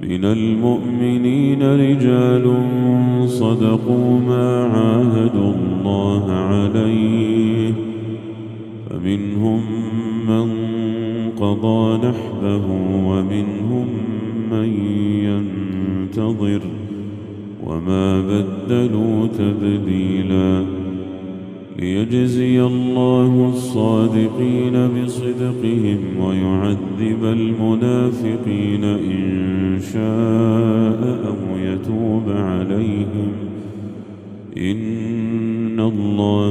من المؤمنين رجال صدقوا ما عاهدوا الله عليه فمنهم من قضى نحبه ومنهم من ينتظر وما بدلوا تبديلا ليجزي الله الصادقين بصدقهم ويعذب المنافقين إن شاء أو يتوب عليهم إن الله